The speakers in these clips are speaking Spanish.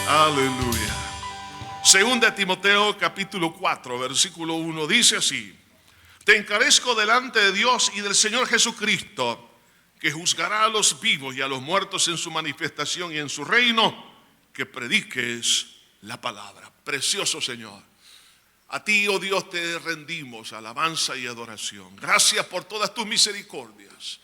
Aleluya. Segunda Timoteo capítulo 4 versículo 1 dice así: te encarezco delante de Dios y del Señor Jesucristo, que juzgará a los vivos y a los muertos en su manifestación y en su reino, que prediques la palabra. Precioso Señor, a ti, oh Dios, te rendimos alabanza y adoración. Gracias por todas tus misericordias.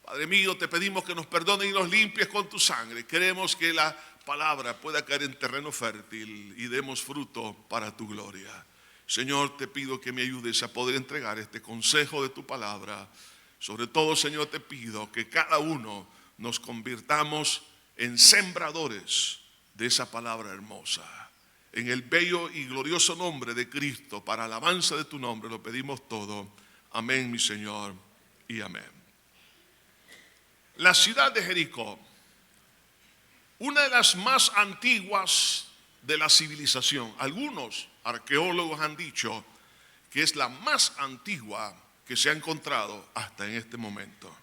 Padre mío, te pedimos que nos perdones y nos limpies con tu sangre. Queremos que la palabra pueda caer en terreno fértil y demos fruto para tu gloria. Señor, te pido que me ayudes a poder entregar este consejo de tu palabra. Sobre todo, Señor, te pido que cada uno nos convirtamos en sembradores de esa palabra hermosa. En el bello y glorioso nombre de Cristo, para alabanza de tu nombre, lo pedimos todo. Amén, mi Señor, y amén. La ciudad de Jericó, una de las más antiguas de la civilización. Algunos arqueólogos han dicho que es la más antigua que se ha encontrado hasta en este momento.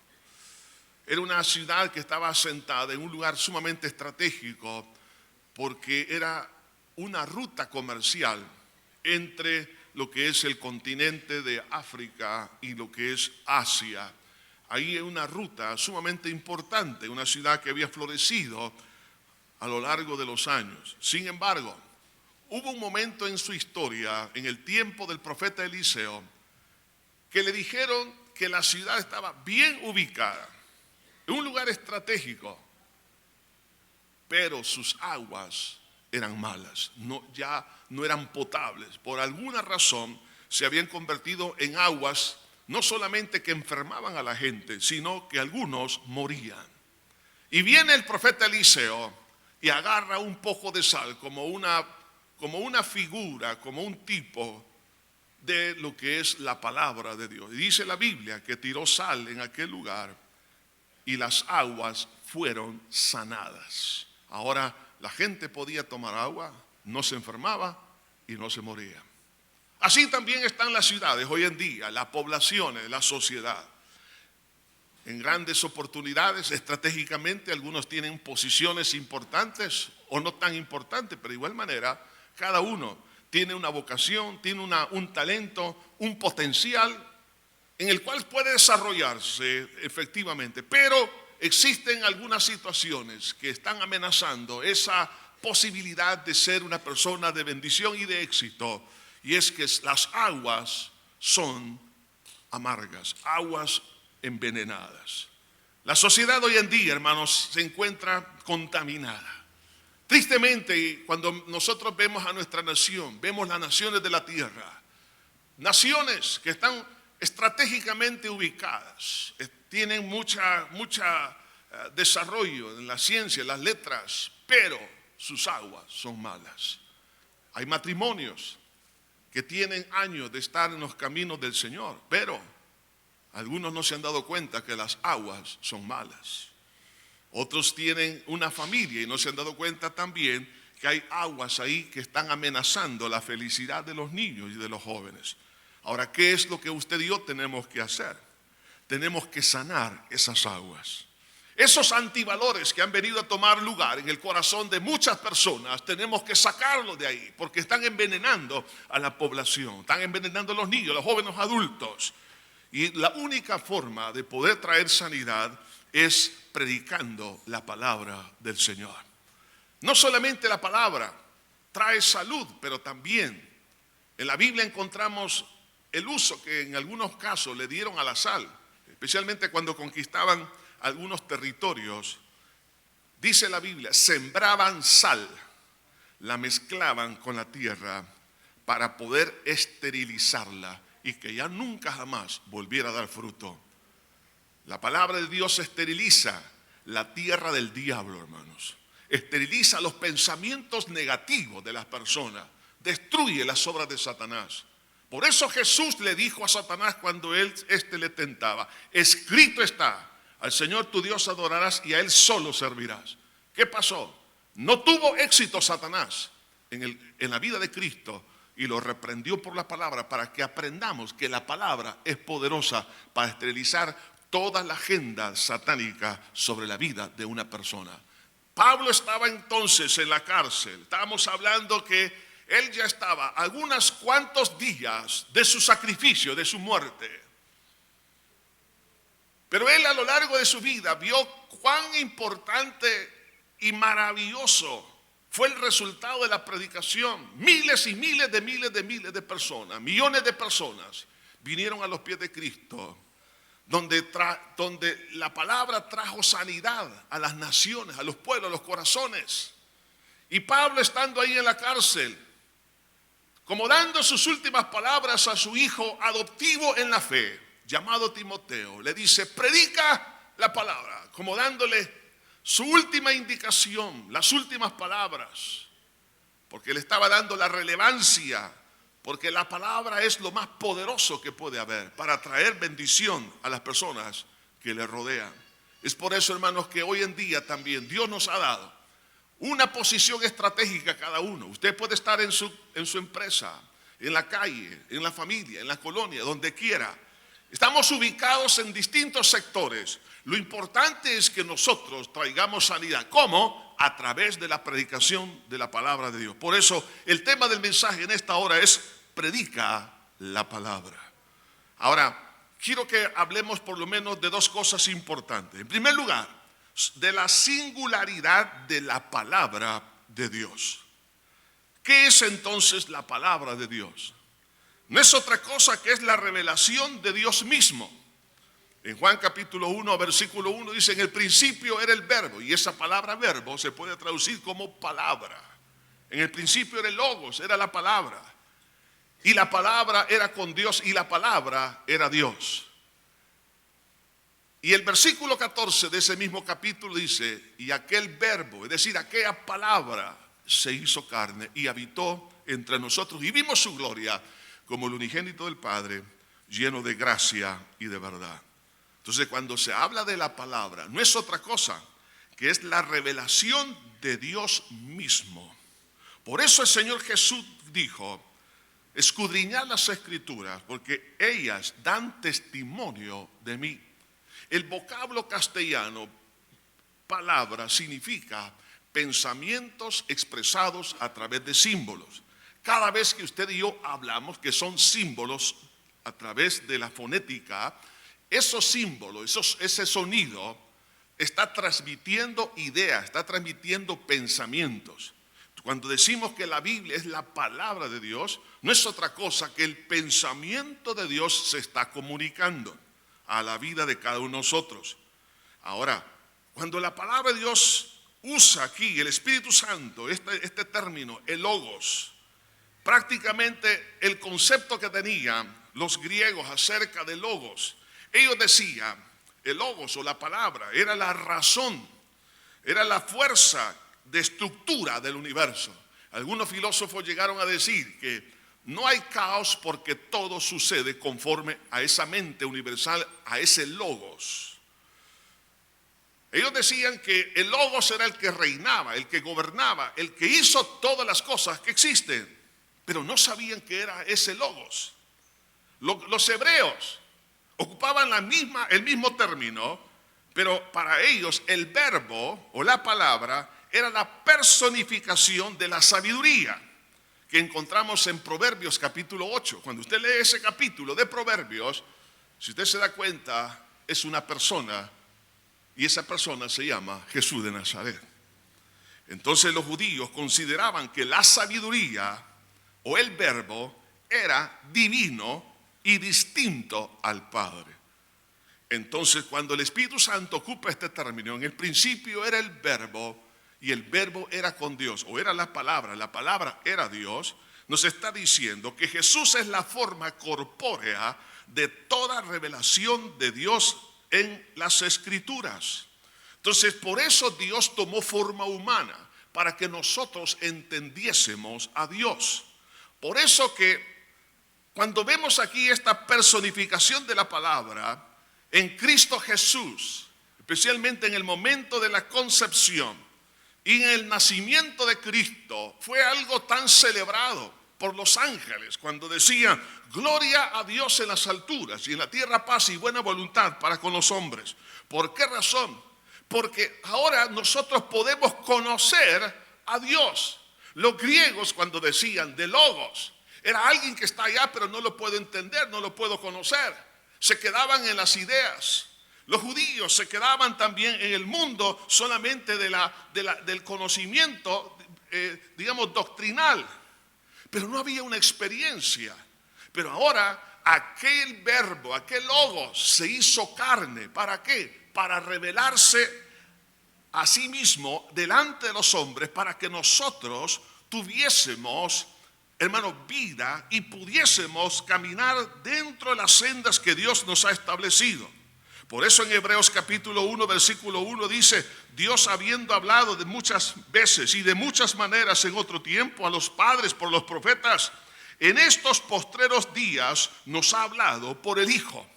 Era una ciudad que estaba asentada en un lugar sumamente estratégico porque era una ruta comercial entre lo que es el continente de África y lo que es Asia. Ahí hay una ruta sumamente importante, una ciudad que había florecido a lo largo de los años. Sin embargo, hubo un momento en su historia, en el tiempo del profeta Eliseo, que le dijeron que la ciudad estaba bien ubicada, en un lugar estratégico, pero sus aguas eran malas, ya no eran potables. Por alguna razón se habían convertido en aguas no solamente que enfermaban a la gente, sino que algunos morían. Y viene el profeta Eliseo y agarra un poco de sal como una figura, como un tipo de lo que es la palabra de Dios. Y dice la Biblia que tiró sal en aquel lugar y las aguas fueron sanadas. Ahora la gente podía tomar agua, no se enfermaba y no se moría. Así también están las ciudades hoy en día, las poblaciones, la sociedad. En grandes oportunidades, estratégicamente, algunos tienen posiciones importantes o no tan importantes, pero de igual manera, cada uno tiene una vocación, tiene un talento, un potencial en el cual puede desarrollarse efectivamente. Pero existen algunas situaciones que están amenazando esa posibilidad de ser una persona de bendición y de éxito. Y es que las aguas son amargas, aguas envenenadas. La sociedad hoy en día, hermanos, se encuentra contaminada. Tristemente, cuando nosotros vemos a nuestra nación, vemos las naciones de la tierra, naciones que están estratégicamente ubicadas, tienen mucha desarrollo en la ciencia, en las letras, pero sus aguas son malas. Hay matrimonios que tienen años de estar en los caminos del Señor, pero algunos no se han dado cuenta que las aguas son malas. Otros tienen una familia y no se han dado cuenta también que hay aguas ahí que están amenazando la felicidad de los niños y de los jóvenes. Ahora, ¿qué es lo que usted y yo tenemos que hacer? Tenemos que sanar esas aguas. Esos antivalores que han venido a tomar lugar en el corazón de muchas personas, tenemos que sacarlos de ahí, porque están envenenando a la población, están envenenando a los niños, a los jóvenes, adultos. Y la única forma de poder traer sanidad es predicando la palabra del Señor. No solamente la palabra trae salud, pero también en la Biblia encontramos el uso que en algunos casos le dieron a la sal, especialmente cuando conquistaban algunos territorios. Dice la Biblia, sembraban sal, la mezclaban con la tierra para poder esterilizarla y que ya nunca jamás volviera a dar fruto. La palabra de Dios esteriliza la tierra del diablo, hermanos. Esteriliza los pensamientos negativos de las personas, destruye las obras de Satanás. Por eso Jesús le dijo a Satanás cuando le tentaba: escrito está, al Señor tu Dios adorarás y a Él solo servirás. ¿Qué pasó? No tuvo éxito Satanás en la vida de Cristo y lo reprendió por la palabra, para que aprendamos que la palabra es poderosa para esterilizar toda la agenda satánica sobre la vida de una persona. Pablo estaba entonces en la cárcel. Estábamos hablando que él ya estaba a unos cuantos días de su sacrificio, de su muerte. Pero él a lo largo de su vida vio cuán importante y maravilloso fue el resultado de la predicación. Miles y miles de personas, millones de personas vinieron a los pies de Cristo, donde la palabra trajo sanidad a las naciones, a los pueblos, a los corazones. Y Pablo, estando ahí en la cárcel, como dando sus últimas palabras a su hijo adoptivo en la fe, llamado Timoteo, le dice: predica la palabra, como dándole su última indicación, las últimas palabras, porque le estaba dando la relevancia, porque la palabra es lo más poderoso que puede haber para traer bendición a las personas que le rodean. Es por eso, hermanos, que hoy en día también Dios nos ha dado una posición estratégica a cada uno. Usted puede estar en su empresa, en la calle, en la familia, en la colonia, donde quiera. Estamos ubicados en distintos sectores. Lo importante es que nosotros traigamos sanidad. ¿Cómo? A través de la predicación de la palabra de Dios. Por eso el tema del mensaje en esta hora es: predica la palabra. Ahora, quiero que hablemos por lo menos de dos cosas importantes. En primer lugar, de la singularidad de la palabra de Dios. ¿Qué es entonces la palabra de Dios? No es otra cosa que es la revelación de Dios mismo. En Juan capítulo 1, versículo 1 dice: en el principio era el verbo, y esa palabra verbo se puede traducir como palabra. En el principio era el logos, era la palabra. Y la palabra era con Dios, y la palabra era Dios. Y el versículo 14 de ese mismo capítulo dice: y aquel verbo, es decir, aquella palabra, se hizo carne y habitó entre nosotros, y vimos su gloria como el unigénito del Padre, lleno de gracia y de verdad. Entonces, cuando se habla de la palabra, no es otra cosa que es la revelación de Dios mismo. Por eso el Señor Jesús dijo: escudriñad las Escrituras, porque ellas dan testimonio de mí. El vocablo castellano, palabra, significa pensamientos expresados a través de símbolos. Cada vez que usted y yo hablamos, que son símbolos a través de la fonética, esos símbolos, ese sonido está transmitiendo ideas, está transmitiendo pensamientos. Cuando decimos que la Biblia es la palabra de Dios, no es otra cosa que el pensamiento de Dios se está comunicando a la vida de cada uno de nosotros. Ahora, cuando la palabra de Dios usa aquí el Espíritu Santo, este término, el logos, prácticamente el concepto que tenían los griegos acerca de logos, ellos decían: el logos o la palabra era la razón, era la fuerza de estructura del universo. Algunos filósofos llegaron a decir que no hay caos porque todo sucede conforme a esa mente universal, a ese logos. Ellos decían que el logos era el que reinaba, el que gobernaba, el que hizo todas las cosas que existen, pero no sabían que era ese logos. Los hebreos ocupaban el mismo término, pero para ellos el verbo o la palabra era la personificación de la sabiduría que encontramos en Proverbios capítulo 8. Cuando usted lee ese capítulo de Proverbios, si usted se da cuenta, es una persona, y esa persona se llama Jesús de Nazaret. Entonces los judíos consideraban que la sabiduría o el verbo era divino y distinto al Padre. Entonces, cuando el Espíritu Santo ocupa este término, en el principio era el verbo, y el verbo era con Dios, o era la palabra era Dios, nos está diciendo que Jesús es la forma corpórea de toda revelación de Dios en las Escrituras. Entonces, por eso Dios tomó forma humana, para que nosotros entendiésemos a Dios. Por eso que cuando vemos aquí esta personificación de la palabra en Cristo Jesús, especialmente en el momento de la concepción y en el nacimiento de Cristo, fue algo tan celebrado por los ángeles cuando decían: gloria a Dios en las alturas y en la tierra paz y buena voluntad para con los hombres. ¿Por qué razón? Porque ahora nosotros podemos conocer a Dios. Los griegos, cuando decían de logos, era alguien que está allá pero no lo puedo entender, no lo puedo conocer. Se quedaban en las ideas. Los judíos se quedaban también en el mundo solamente del conocimiento, digamos, doctrinal. Pero no había una experiencia. Pero ahora aquel verbo, aquel logos se hizo carne. ¿Para qué? Para revelarse a sí mismo delante de los hombres, para que nosotros tuviésemos, hermano, vida y pudiésemos caminar dentro de las sendas que Dios nos ha establecido. Por eso en Hebreos capítulo 1, versículo 1 dice: Dios, habiendo hablado de muchas veces y de muchas maneras en otro tiempo a los padres por los profetas, en estos postreros días nos ha hablado por el Hijo.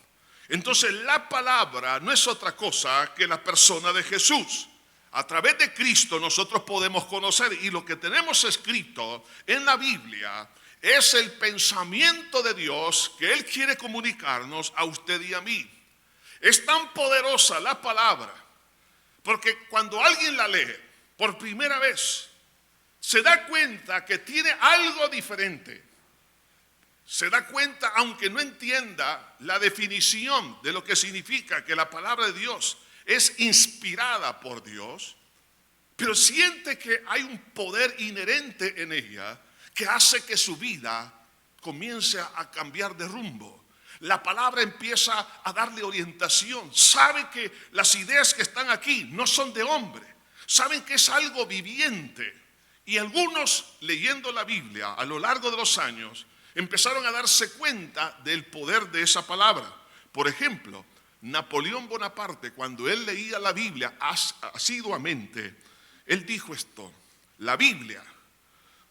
Entonces la palabra no es otra cosa que la persona de Jesús. A través de Cristo nosotros podemos conocer, y lo que tenemos escrito en la Biblia es el pensamiento de Dios que Él quiere comunicarnos a usted y a mí. Es tan poderosa la palabra, porque cuando alguien la lee por primera vez, se da cuenta que tiene algo diferente. Se da cuenta, aunque no entienda la definición de lo que significa que la palabra de Dios es inspirada por Dios, pero siente que hay un poder inherente en ella que hace que su vida comience a cambiar de rumbo. La palabra empieza a darle orientación. Sabe que las ideas que están aquí no son de hombre. Saben que es algo viviente. Y algunos, leyendo la Biblia a lo largo de los años, empezaron a darse cuenta del poder de esa palabra. Por ejemplo, Napoleón Bonaparte, cuando él leía la Biblia asiduamente, él dijo esto: la Biblia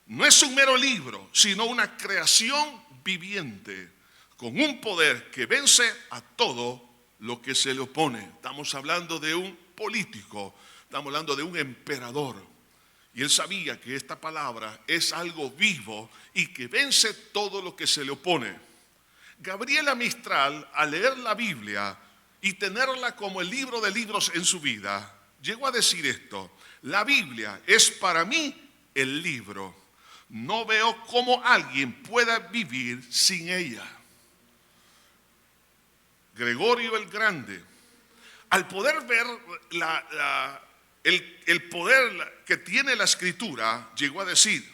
no es un mero libro, sino una creación viviente, con un poder que vence a todo lo que se le opone. Estamos hablando de un político, estamos hablando de un emperador. Y él sabía que esta palabra es algo vivo y que vence todo lo que se le opone. Gabriela Mistral, al leer la Biblia y tenerla como el libro de libros en su vida, llegó a decir esto: la Biblia es para mí el libro. No veo cómo alguien pueda vivir sin ella. Gregorio el Grande, al poder ver el poder que tiene la Escritura, llegó a decir: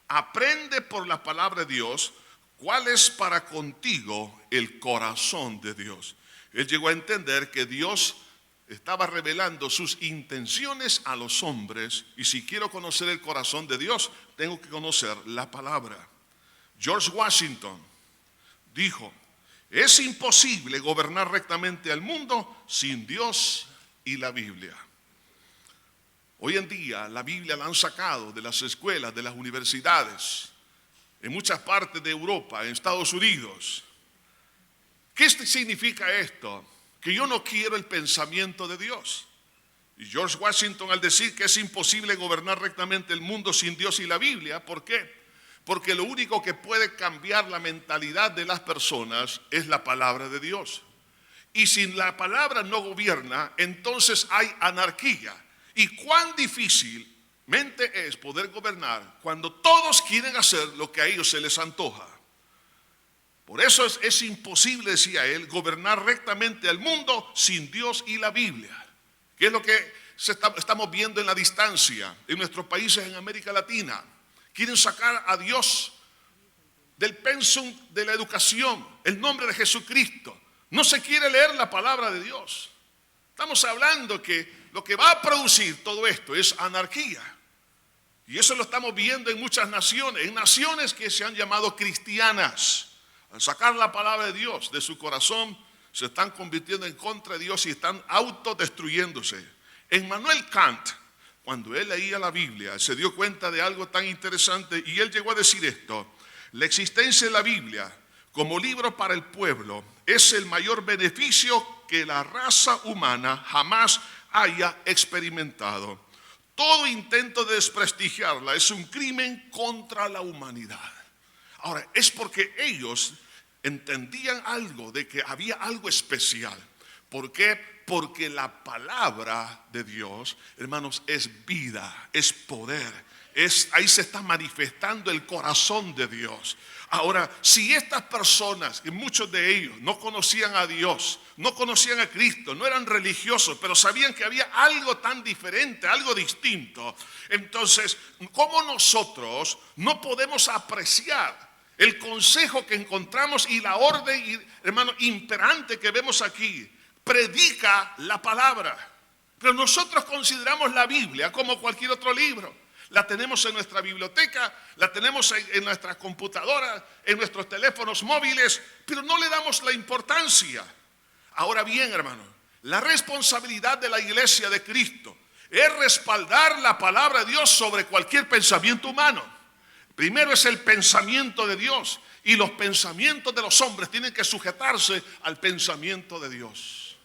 aprende por la palabra de Dios cuál es para contigo el corazón de Dios. Él llegó a entender que Dios estaba revelando sus intenciones a los hombres, y si quiero conocer el corazón de Dios, tengo que conocer la palabra. George Washington dijo: es imposible gobernar rectamente al mundo sin Dios y la Biblia. Hoy en día la Biblia la han sacado de las escuelas, de las universidades, en muchas partes de Europa, en Estados Unidos. ¿Qué significa esto? Que yo no quiero el pensamiento de Dios. Y George Washington, al decir que es imposible gobernar rectamente el mundo sin Dios y la Biblia, ¿por qué? Porque lo único que puede cambiar la mentalidad de las personas es la palabra de Dios. Y si la palabra no gobierna, entonces hay anarquía. Y cuán difícilmente es poder gobernar cuando todos quieren hacer lo que a ellos se les antoja. Por eso es imposible, decía él, gobernar rectamente al mundo sin Dios y la Biblia. Que es lo que estamos viendo en la distancia en nuestros países en América Latina. Quieren sacar a Dios del pensum de la educación, el nombre de Jesucristo. No se quiere leer la palabra de Dios. Estamos hablando que lo que va a producir todo esto es anarquía. Y eso lo estamos viendo en muchas naciones, en naciones que se han llamado cristianas. Al sacar la palabra de Dios de su corazón, se están convirtiendo en contra de Dios y están autodestruyéndose. Immanuel Kant, cuando él leía la Biblia, se dio cuenta de algo tan interesante y él llegó a decir esto: la existencia de la Biblia como libro para el pueblo es el mayor beneficio que la raza humana jamás haya experimentado. Todo intento de desprestigiarla es un crimen contra la humanidad. Ahora, es porque ellos entendían algo de que había algo especial. ¿Por qué? Porque la palabra de Dios, hermanos, es vida, es poder. Ahí se está manifestando el corazón de Dios. Ahora, si estas personas, y muchos de ellos no conocían a Dios, no conocían a Cristo, no eran religiosos, pero sabían que había algo tan diferente, algo distinto, entonces, ¿cómo nosotros no podemos apreciar el consejo que encontramos y la orden, hermano, imperante que vemos aquí? Predica la palabra. Pero nosotros consideramos la Biblia como cualquier otro libro. La tenemos en nuestra biblioteca, la tenemos en nuestras computadoras, en nuestros teléfonos móviles, pero no le damos la importancia. Ahora bien, hermano, la responsabilidad de la iglesia de Cristo es respaldar la palabra de Dios sobre cualquier pensamiento humano. Primero es el pensamiento de Dios, y los pensamientos de los hombres tienen que sujetarse al pensamiento de Dios.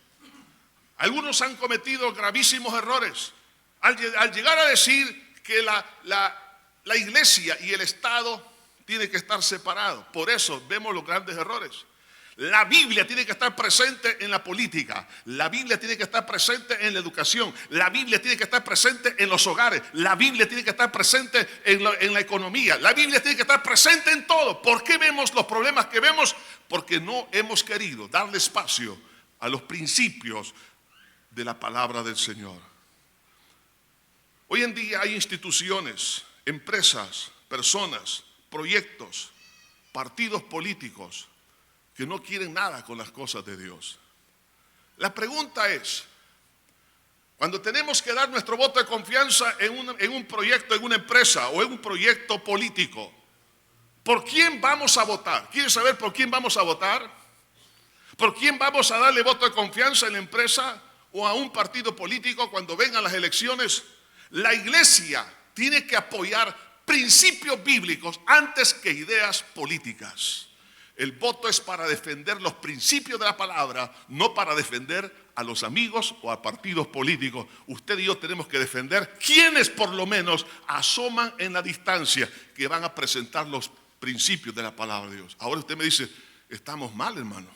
Algunos han cometido gravísimos errores al llegar a decir que la iglesia y el Estado tienen que estar separados. Por eso vemos los grandes errores. La Biblia tiene que estar presente en la política. La Biblia tiene que estar presente en la educación. La Biblia tiene que estar presente en los hogares. La Biblia tiene que estar presente en la economía. La Biblia tiene que estar presente en todo. ¿Por qué vemos los problemas que vemos? Porque no hemos querido darle espacio a los principios de la palabra del Señor. Hoy en día hay instituciones, empresas, personas, proyectos, partidos políticos que no quieren nada con las cosas de Dios. La pregunta es, cuando tenemos que dar nuestro voto de confianza en un proyecto, en una empresa o en un proyecto político, ¿por quién vamos a votar? ¿Quieres saber por quién vamos a votar? ¿Por quién vamos a darle voto de confianza en la empresa o a un partido político cuando vengan las elecciones? La iglesia tiene que apoyar principios bíblicos antes que ideas políticas. El voto es para defender los principios de la palabra, no para defender a los amigos o a partidos políticos. Usted y yo tenemos que defender quienes por lo menos asoman en la distancia que van a presentar los principios de la palabra de Dios. Ahora usted me dice, estamos mal, hermano,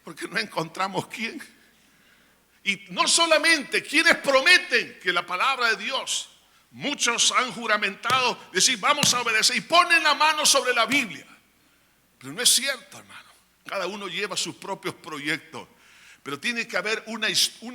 porque no encontramos quién. Y no solamente quienes prometen que la palabra de Dios, muchos han juramentado decir vamos a obedecer y ponen la mano sobre la Biblia, pero no es cierto, hermano. Cada uno lleva sus propios proyectos, pero tiene que haber un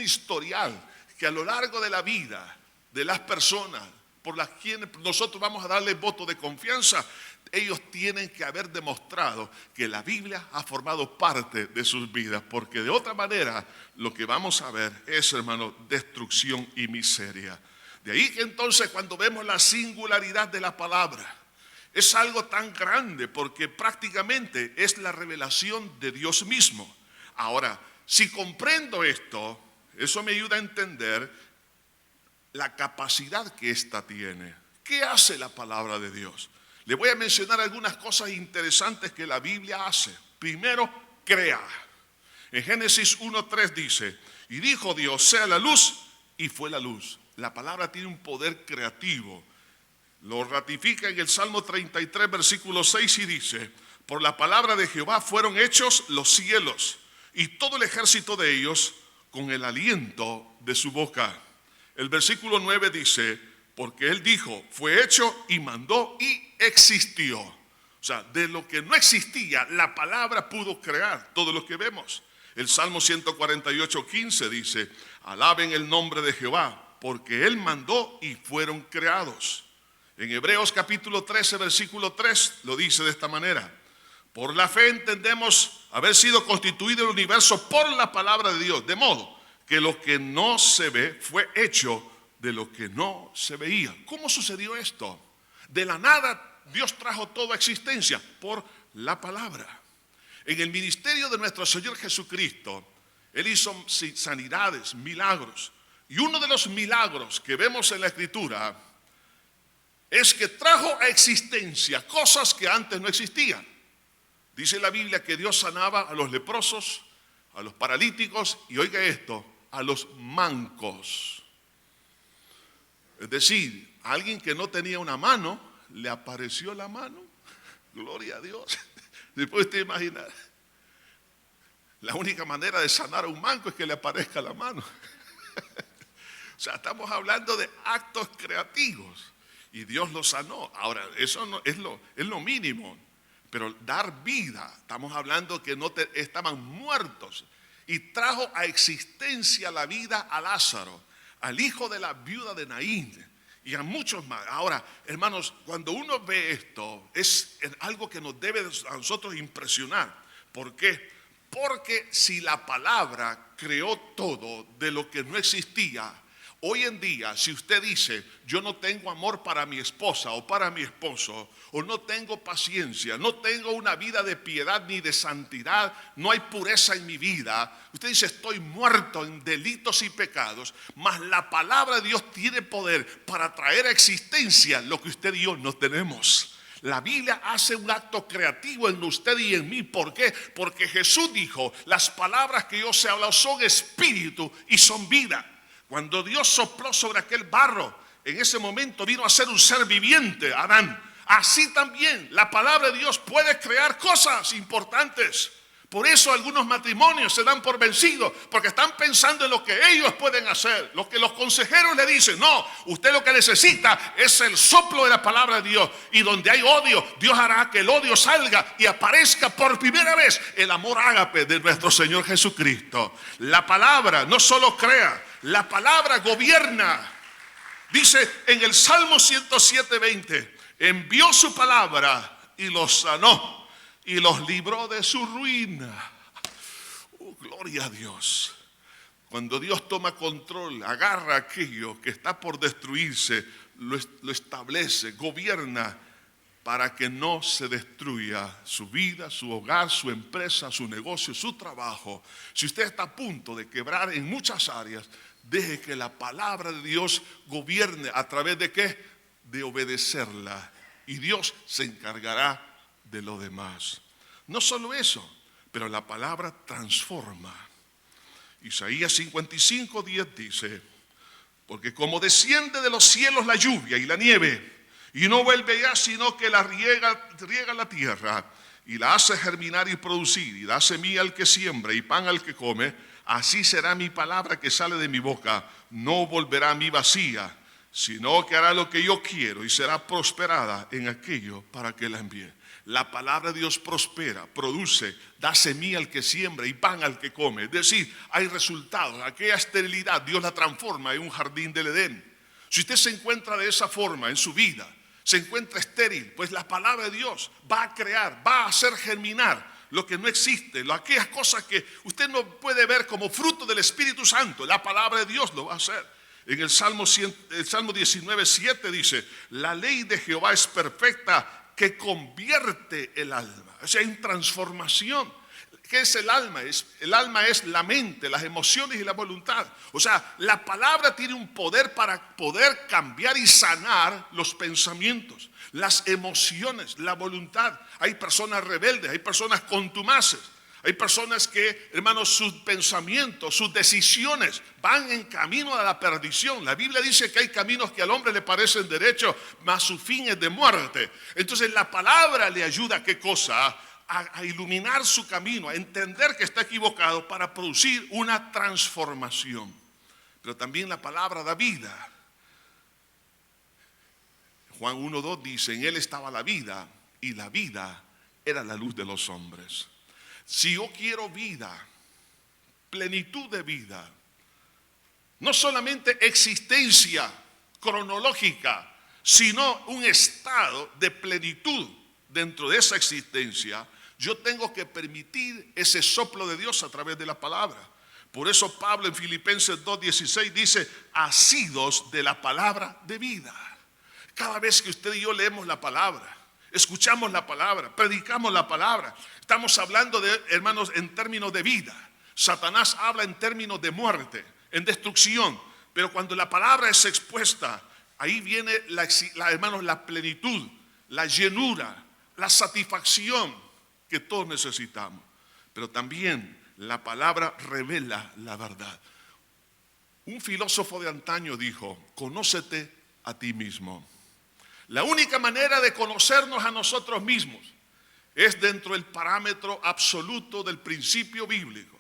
historial que a lo largo de la vida de las personas por las quienes nosotros vamos a darle voto de confianza, ellos tienen que haber demostrado que la Biblia ha formado parte de sus vidas, porque de otra manera lo que vamos a ver es, hermano, destrucción y miseria. De ahí que entonces cuando vemos la singularidad de la palabra, es algo tan grande porque prácticamente es la revelación de Dios mismo. Ahora, si comprendo esto, eso me ayuda a entender la capacidad que ésta tiene. ¿Qué hace la palabra de Dios? Le voy a mencionar algunas cosas interesantes que la Biblia hace. Primero, crea. En Génesis 1:3 dice, y dijo Dios, sea la luz, y fue la luz. La palabra tiene un poder creativo. Lo ratifica en el Salmo 33, versículo 6 y dice, por la palabra de Jehová fueron hechos los cielos, y todo el ejército de ellos con el aliento de su boca. El versículo 9 dice, porque él dijo, fue hecho y mandó y existió. O sea, de lo que no existía, la palabra pudo crear todo lo que vemos. El Salmo 148:15 dice, alaben el nombre de Jehová, porque él mandó y fueron creados. En Hebreos capítulo 13, versículo 3 lo dice de esta manera, por la fe entendemos haber sido constituido el universo por la palabra de Dios, de modo que lo que no se ve fue hecho de lo que no se veía. ¿Cómo sucedió esto? De la nada Dios trajo toda existencia por la palabra. En el ministerio de nuestro Señor Jesucristo, Él hizo sanidades, milagros. Y uno de los milagros que vemos en la Escritura es que trajo a existencia cosas que antes no existían. Dice la Biblia que Dios sanaba a los leprosos, a los paralíticos y oiga esto, a los mancos. Es decir, a alguien que no tenía una mano, le apareció la mano. Gloria a Dios. ¿Se puede usted imaginar? La única manera de sanar a un manco es que le aparezca la mano. O sea, estamos hablando de actos creativos y Dios lo sanó. Ahora, eso no, es lo mínimo, pero dar vida, estamos hablando que estaban muertos y trajo a existencia la vida a Lázaro, al hijo de la viuda de Naín y a muchos más. Ahora, hermanos, cuando uno ve esto, es algo que nos debe a nosotros impresionar. ¿Por qué? Porque si la palabra creó todo de lo que no existía, hoy en día, si usted dice, yo no tengo amor para mi esposa o para mi esposo, o no tengo paciencia, no tengo una vida de piedad ni de santidad, no hay pureza en mi vida, usted dice, estoy muerto en delitos y pecados, mas la palabra de Dios tiene poder para traer a existencia lo que usted y yo no tenemos. La Biblia hace un acto creativo en usted y en mí. ¿Por qué? Porque Jesús dijo, las palabras que yo os he hablado son espíritu y son vida. Cuando Dios sopló sobre aquel barro, en ese momento vino a ser un ser viviente, Adán. Así también la palabra de Dios puede crear cosas importantes. Por eso algunos matrimonios se dan por vencidos, porque están pensando en lo que ellos pueden hacer, lo que los consejeros le dicen. No, usted lo que necesita es el soplo de la palabra de Dios. Y donde hay odio, Dios hará que el odio salga y aparezca por primera vez el amor ágape de nuestro Señor Jesucristo. La palabra no solo crea, la palabra gobierna. Dice en el Salmo 107:20, envió su palabra y los sanó y los libró de su ruina. Gloria a Dios. Cuando Dios toma control, agarra aquello que está por destruirse, lo establece, gobierna para que no se destruya su vida, su hogar, su empresa, su negocio, su trabajo. Si usted está a punto de quebrar en muchas áreas, deje que la palabra de Dios gobierne. ¿A través de qué? De obedecerla. Y Dios se encargará de lo demás. No solo eso, pero la palabra transforma. Isaías 55:10 dice, porque como desciende de los cielos la lluvia y la nieve, y no vuelve allá, sino que la riega la tierra, y la hace germinar y producir, y da semilla al que siembra y pan al que come, así será mi palabra que sale de mi boca, no volverá a mí vacía, sino que hará lo que yo quiero y será prosperada en aquello para que la envíe. La palabra de Dios prospera, produce, da semilla al que siembra y pan al que come. Es decir, hay resultados. Aquella esterilidad Dios la transforma en un jardín del Edén. Si usted se encuentra de esa forma en su vida, se encuentra estéril, pues la palabra de Dios va a crear, va a hacer germinar lo que no existe, aquellas cosas que usted no puede ver como fruto del Espíritu Santo. La palabra de Dios lo va a hacer. En el Salmo 19:7 dice, la ley de Jehová es perfecta, que convierte el alma. O sea, hay transformación. ¿Qué es el alma? El alma es la mente, las emociones y la voluntad. O sea, la palabra tiene un poder para poder cambiar y sanar los pensamientos, las emociones, la voluntad. Hay personas rebeldes, hay personas contumaces. Hay personas que, hermanos, sus pensamientos, sus decisiones van en camino a la perdición. La Biblia dice que hay caminos que al hombre le parecen derechos, mas su fin es de muerte. Entonces la palabra le ayuda, ¿qué cosa? A iluminar su camino, a entender que está equivocado para producir una transformación. Pero también la palabra da vida. Juan 1:2 dice, en él estaba la vida y la vida era la luz de los hombres. Si yo quiero vida, plenitud de vida, no solamente existencia cronológica, sino un estado de plenitud dentro de esa existencia, yo tengo que permitir ese soplo de Dios a través de la palabra. Por eso Pablo en Filipenses 2:16 dice, asidos de la palabra de vida. Cada vez que usted y yo leemos la palabra, escuchamos la palabra, predicamos la palabra, estamos hablando de, hermanos, en términos de vida. Satanás habla en términos de muerte, en destrucción, pero cuando la palabra es expuesta, ahí viene hermanos, la plenitud, la llenura, la satisfacción que todos necesitamos. Pero también la palabra revela la verdad. Un filósofo de antaño dijo, conócete a ti mismo. La única manera de conocernos a nosotros mismos es dentro del parámetro absoluto del principio bíblico.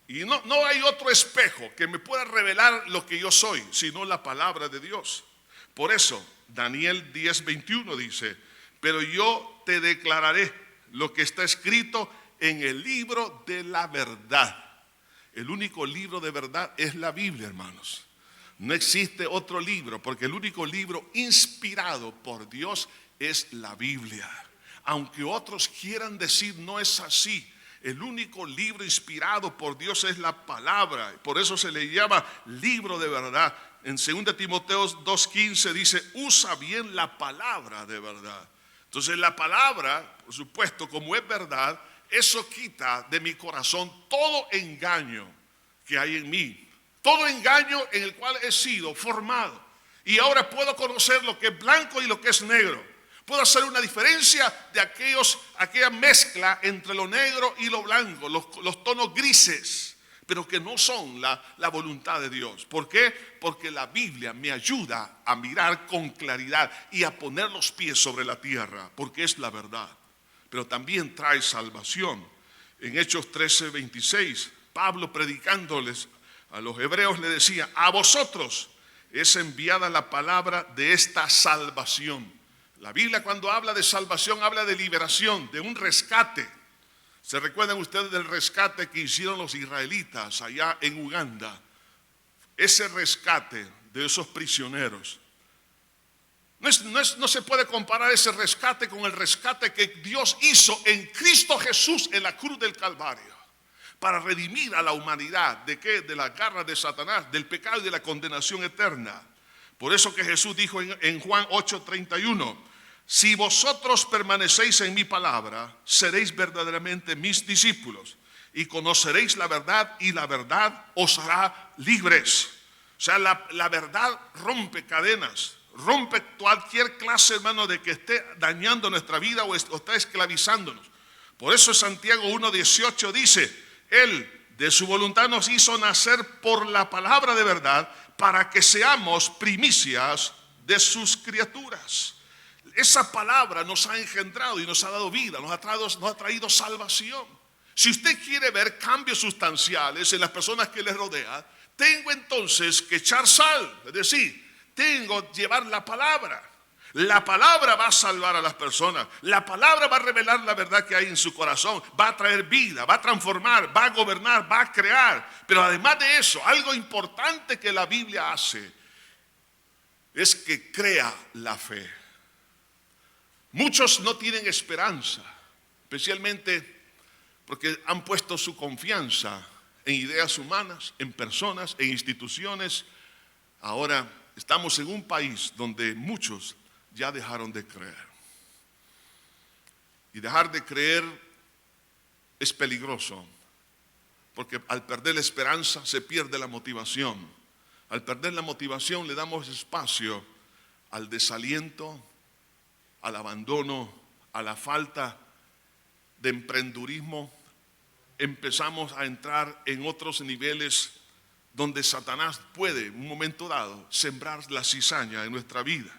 Y no hay otro espejo que me pueda revelar lo que yo soy, sino la palabra de Dios. Por eso, Daniel 10:21 dice, pero yo te declararé lo que está escrito en el libro de la verdad. El único libro de verdad es la Biblia, hermanos. No existe otro libro, porque el único libro inspirado por Dios es la Biblia. Aunque otros quieran decir no es así, el único libro inspirado por Dios es la palabra. Por eso se le llama libro de verdad. En 2 Timoteo 2:15 dice, usa bien la palabra de verdad. Entonces la palabra, por supuesto, como es verdad, eso quita de mi corazón todo engaño que hay en mí. Todo engaño en el cual he sido formado. Y ahora puedo conocer lo que es blanco y lo que es negro. Puedo hacer una diferencia de aquella mezcla entre lo negro y lo blanco, los tonos grises, pero que no son la voluntad de Dios. ¿Por qué? Porque la Biblia me ayuda a mirar con claridad y a poner los pies sobre la tierra, porque es la verdad. Pero también trae salvación. En Hechos 13:26, Pablo predicándoles a los hebreos le decía, a vosotros es enviada la palabra de esta salvación. La Biblia cuando habla de salvación habla de liberación, de un rescate. ¿Se recuerdan ustedes del rescate que hicieron los israelitas allá en Uganda? Ese rescate de esos prisioneros. No se puede comparar ese rescate con el rescate que Dios hizo en Cristo Jesús en la cruz del Calvario. Para redimir a la humanidad. ¿De qué? De la garra de Satanás, del pecado y de la condenación eterna. Por eso que Jesús dijo en Juan 8:31, si vosotros permanecéis en mi palabra, seréis verdaderamente mis discípulos y conoceréis la verdad y la verdad os hará libres. O sea, la verdad rompe cadenas, rompe cualquier clase, hermano, de que esté dañando nuestra vida o está esclavizándonos. Por eso Santiago 1:18 dice, Él de su voluntad nos hizo nacer por la palabra de verdad para que seamos primicias de sus criaturas. Esa palabra nos ha engendrado y nos ha dado vida, nos ha traído salvación. Si usted quiere ver cambios sustanciales en las personas que le rodean, tengo entonces que echar sal, es decir, tengo que llevar la palabra. La palabra va a salvar a las personas. La palabra va a revelar la verdad que hay en su corazón. Va a traer vida, va a transformar, va a gobernar, va a crear. Pero además de eso, algo importante que la Biblia hace es que crea la fe. Muchos no tienen esperanza, especialmente porque han puesto su confianza en ideas humanas, en personas, en instituciones. Ahora estamos en un país donde muchos ya dejaron de creer. Y dejar de creer es peligroso, porque al perder la esperanza se pierde la motivación. Al perder la motivación le damos espacio al desaliento, al abandono, a la falta de emprendurismo. Empezamos a entrar en otros niveles donde Satanás puede, en un momento dado, sembrar la cizaña en nuestra vida.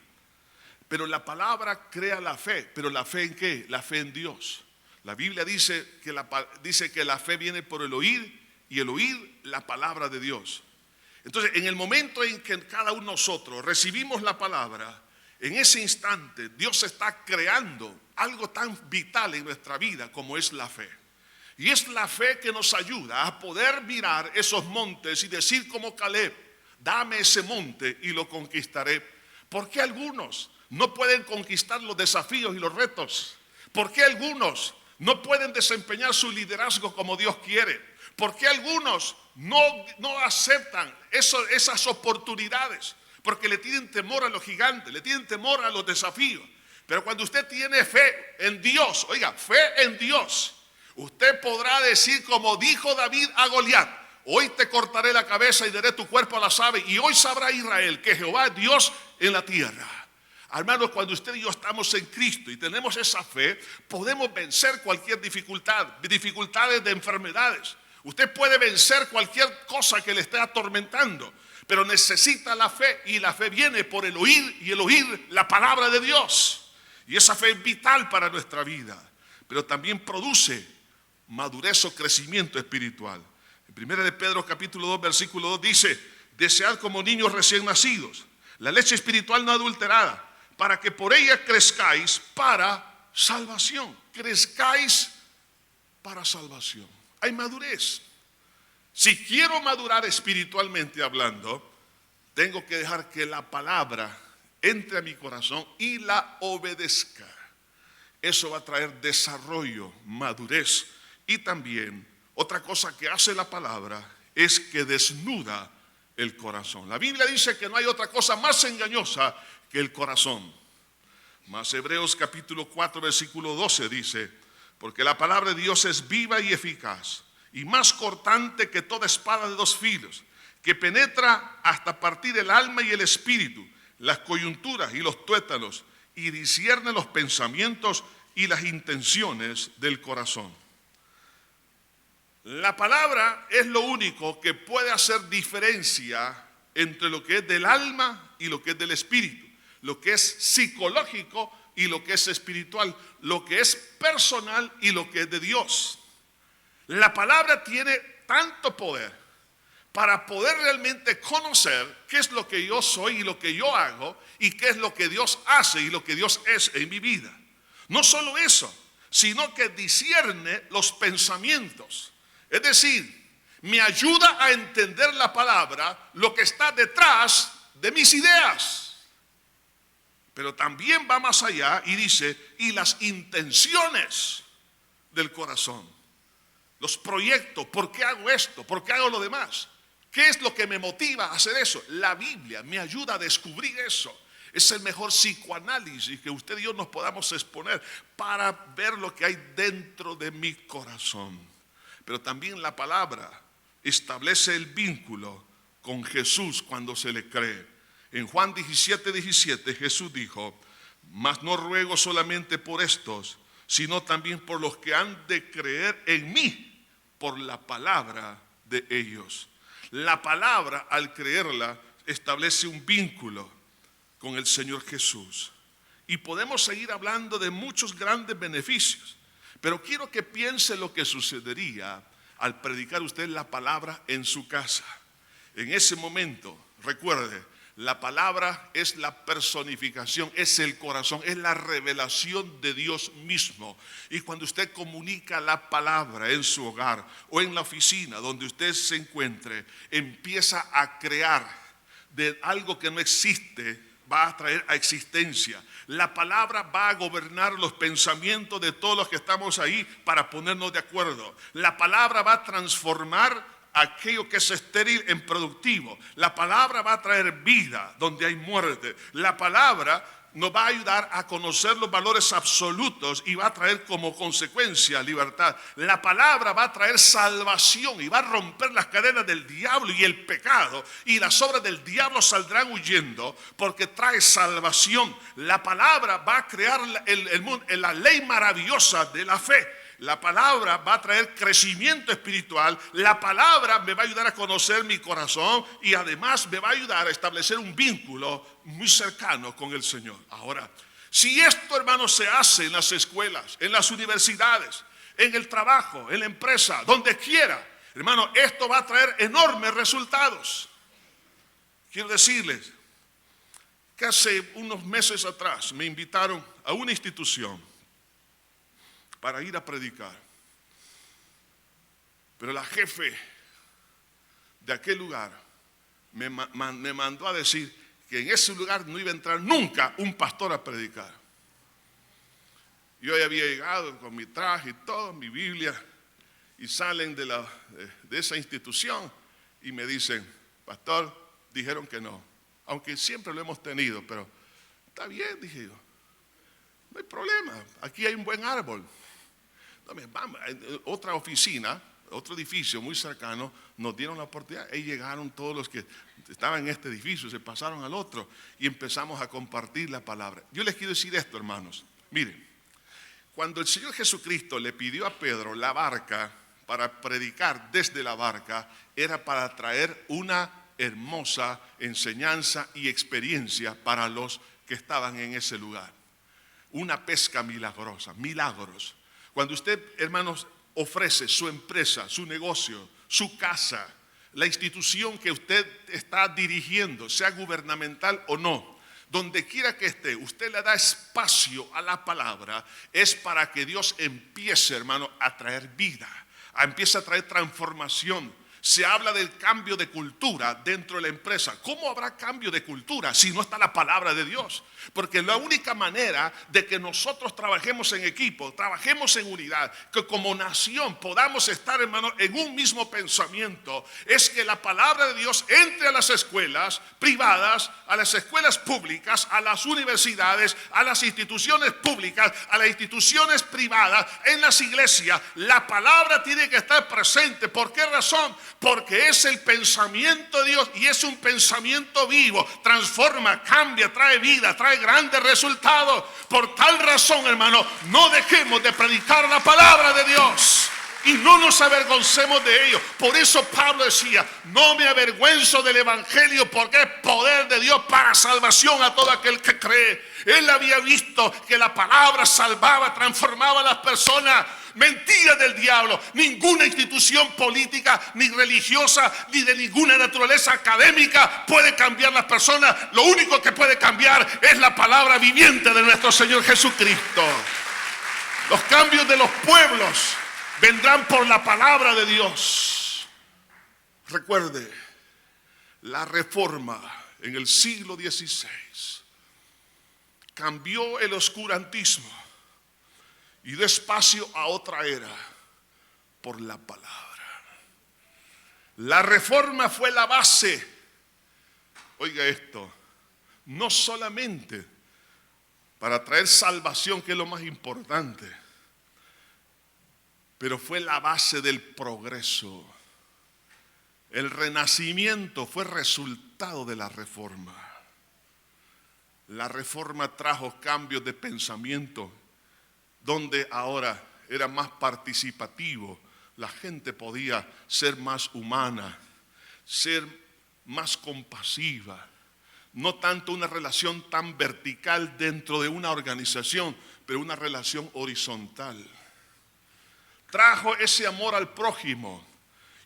Pero la palabra crea la fe. ¿Pero la fe en qué? La fe en Dios. La Biblia dice que la fe viene por el oír y el oír la palabra de Dios. Entonces, en el momento en que cada uno de nosotros recibimos la palabra, en ese instante Dios está creando algo tan vital en nuestra vida como es la fe. Y es la fe que nos ayuda a poder mirar esos montes y decir como Caleb, dame ese monte y lo conquistaré. ¿Por qué algunos no pueden conquistar los desafíos y los retos? ¿Por qué algunos no pueden desempeñar su liderazgo como Dios quiere? ¿Por qué algunos no aceptan esas oportunidades? Porque le tienen temor a los gigantes, le tienen temor a los desafíos. Pero cuando usted tiene fe en Dios, oiga, fe en Dios, usted podrá decir como dijo David a Goliat, hoy te cortaré la cabeza y daré tu cuerpo a las aves, y hoy sabrá Israel que Jehová es Dios en la tierra. Hermanos, cuando usted y yo estamos en Cristo y tenemos esa fe, podemos vencer cualquier dificultad, dificultades de enfermedades. Usted puede vencer cualquier cosa que le esté atormentando, pero necesita la fe, y la fe viene por el oír, y el oír la palabra de Dios. Y esa fe es vital para nuestra vida, pero también produce madurez o crecimiento espiritual. En 1 de Pedro capítulo 2 versículo 2 dice: desead como niños recién nacidos la leche espiritual no adulterada, para que por ella crezcáis para salvación. Crezcáis para salvación. Hay madurez. Si quiero madurar espiritualmente hablando, tengo que dejar que la palabra entre a mi corazón y la obedezca. Eso va a traer desarrollo, madurez. Y también otra cosa que hace la palabra es que desnuda el corazón. La Biblia dice que no hay otra cosa más engañosa que el corazón. Mas Hebreos capítulo 4 versículo 12 dice: porque la palabra de Dios es viva y eficaz, y más cortante que toda espada de dos filos, que penetra hasta partir el alma y el espíritu, las coyunturas y los tuétanos, y discierne los pensamientos y las intenciones del corazón. La palabra es lo único que puede hacer diferencia entre lo que es del alma y lo que es del espíritu, lo que es psicológico y lo que es espiritual, lo que es personal y lo que es de Dios. La palabra tiene tanto poder para poder realmente conocer qué es lo que yo soy y lo que yo hago, y qué es lo que Dios hace y lo que Dios es en mi vida. No solo eso, sino que discierne los pensamientos. Es decir, me ayuda a entender la palabra, lo que está detrás de mis ideas. Pero también va más allá y dice: y las intenciones del corazón, los proyectos, ¿por qué hago esto? ¿Por qué hago lo demás? ¿Qué es lo que me motiva a hacer eso? La Biblia me ayuda a descubrir eso. Es el mejor psicoanálisis que usted y yo nos podamos exponer para ver lo que hay dentro de mi corazón. Pero también la palabra establece el vínculo con Jesús cuando se le cree. En Juan 17:17 Jesús dijo: mas no ruego solamente por estos, sino también por los que han de creer en mí por la palabra de ellos. La palabra, al creerla, establece un vínculo con el Señor Jesús. Y podemos seguir hablando de muchos grandes beneficios, pero quiero que piense lo que sucedería al predicar usted la palabra en su casa. En ese momento, recuerde, la palabra es la personificación, es el corazón, es la revelación de Dios mismo. Y cuando usted comunica la palabra en su hogar o en la oficina donde usted se encuentre, empieza a crear de algo que no existe, va a traer a existencia. La palabra va a gobernar los pensamientos de todos los que estamos ahí para ponernos de acuerdo. La palabra va a transformar aquello que es estéril en productivo. La palabra va a traer vida donde hay muerte. La palabra nos va a ayudar a conocer los valores absolutos y va a traer como consecuencia libertad. La palabra va a traer salvación y va a romper las cadenas del diablo y el pecado, y las obras del diablo saldrán huyendo porque trae salvación. La palabra va a crear el mundo, la ley maravillosa de la fe. La palabra va a traer crecimiento espiritual. La palabra me va a ayudar a conocer mi corazón y además me va a ayudar a establecer un vínculo muy cercano con el Señor. Ahora, si esto, hermanos, se hace en las escuelas, en las universidades, en el trabajo, en la empresa, donde quiera, hermano, esto va a traer enormes resultados. Quiero decirles que hace unos meses atrás me invitaron a una institución para ir a predicar. Pero la jefe de aquel lugar me mandó a decir que en ese lugar no iba a entrar nunca un pastor a predicar. Yo ya había llegado con mi traje y todo, mi Biblia, y salen de esa institución y me dicen: pastor, dijeron que no, aunque siempre lo hemos tenido, pero está bien, dije yo, no hay problema, aquí hay un buen árbol. Vamos, otra oficina, otro edificio muy cercano, nos dieron la oportunidad. Ahí llegaron todos los que estaban en este edificio, se pasaron al otro y empezamos a compartir la palabra. Yo les quiero decir esto, hermanos. Miren, cuando el Señor Jesucristo le pidió a Pedro la barca para predicar desde la barca, era para traer una hermosa enseñanza y experiencia para los que estaban en ese lugar. Una pesca milagrosa, milagros. Cuando usted, hermanos, ofrece su empresa, su negocio, su casa, la institución que usted está dirigiendo, sea gubernamental o no, donde quiera que esté, usted le da espacio a la palabra, es para que Dios empiece, hermano, a traer vida, empiece a traer transformación. Se habla del cambio de cultura dentro de la empresa. ¿Cómo habrá cambio de cultura si no está la palabra de Dios? Porque la única manera de que nosotros trabajemos en equipo, trabajemos en unidad, que como nación podamos estar, hermano, en un mismo pensamiento, es que la palabra de Dios entre a las escuelas privadas, a las escuelas públicas, a las universidades, a las instituciones públicas, a las instituciones privadas, en las iglesias. La palabra tiene que estar presente. ¿Por qué razón? Porque es el pensamiento de Dios y es un pensamiento vivo, transforma, cambia, trae vida, trae grandes resultados. Por tal razón, hermano, no dejemos de predicar la palabra de Dios y no nos avergoncemos de ello. Por eso Pablo decía, no me avergüenzo del evangelio porque es poder de Dios para salvación a todo aquel que cree. Él había visto que la palabra salvaba, transformaba a las personas. Mentira del diablo. Ninguna institución política, ni religiosa, ni de ninguna naturaleza académica puede cambiar las personas. Lo único que puede cambiar es la palabra viviente de nuestro Señor Jesucristo. Los cambios de los pueblos vendrán por la palabra de Dios. Recuerde, la reforma en el siglo XVI cambió el oscurantismo y dio espacio a otra era por la palabra. La reforma fue la base, oiga esto, no solamente para traer salvación, que es lo más importante, pero fue la base del progreso. El renacimiento fue resultado de la reforma. La reforma trajo cambios de pensamiento, donde ahora era más participativo, la gente podía ser más humana, ser más compasiva, no tanto una relación tan vertical dentro de una organización, pero una relación horizontal. Trajo ese amor al prójimo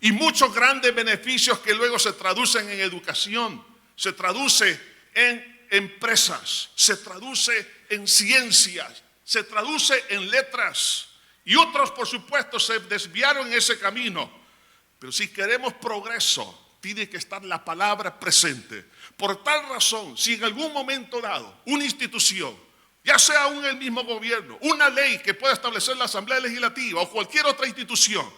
y muchos grandes beneficios que luego se traducen en educación, se traduce en empresas, se traduce en ciencias, se traduce en letras, y otros por supuesto se desviaron en ese camino. Pero si queremos progreso, tiene que estar la palabra presente. Por tal razón, si en algún momento dado una institución, ya sea aún el mismo gobierno, una ley que pueda establecer la Asamblea Legislativa o cualquier otra institución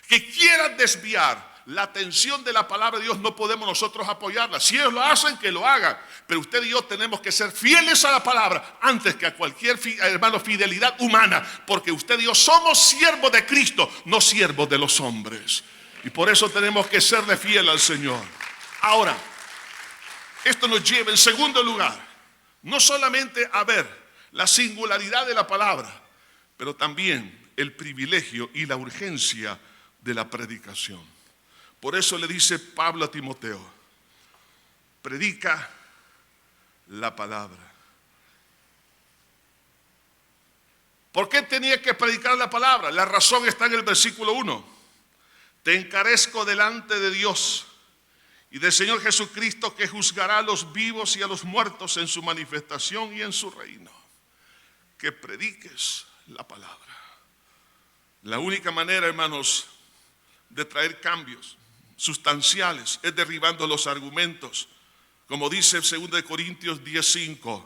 que quiera desviar la atención de la palabra de Dios, no podemos nosotros apoyarla. Si ellos lo hacen, que lo hagan, pero usted y yo tenemos que ser fieles a la palabra antes que a cualquier, hermano, fidelidad humana, porque usted y yo somos siervos de Cristo, no siervos de los hombres, y por eso tenemos que serle fiel al Señor. Ahora, esto nos lleva en segundo lugar, no solamente a ver la singularidad de la palabra, pero también el privilegio y la urgencia de la predicación. Por eso le dice Pablo a Timoteo, predica la palabra. ¿Por qué tenía que predicar la palabra? La razón está en el versículo 1. Te encarezco delante de Dios y del Señor Jesucristo, que juzgará a los vivos y a los muertos en su manifestación y en su reino. Que prediques la palabra. La única manera, hermanos, de traer cambios sustanciales es derribando los argumentos, como dice 2 Corintios 10:5,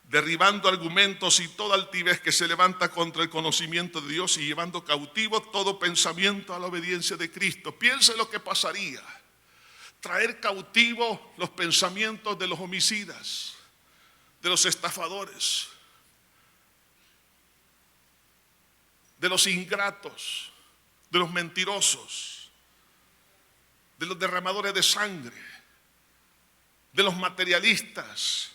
derribando argumentos y toda altivez que se levanta contra el conocimiento de Dios y llevando cautivo todo pensamiento a la obediencia de Cristo. Piense lo que pasaría, traer cautivo los pensamientos de los homicidas, de los estafadores, de los ingratos, de los mentirosos, de los derramadores de sangre, de los materialistas.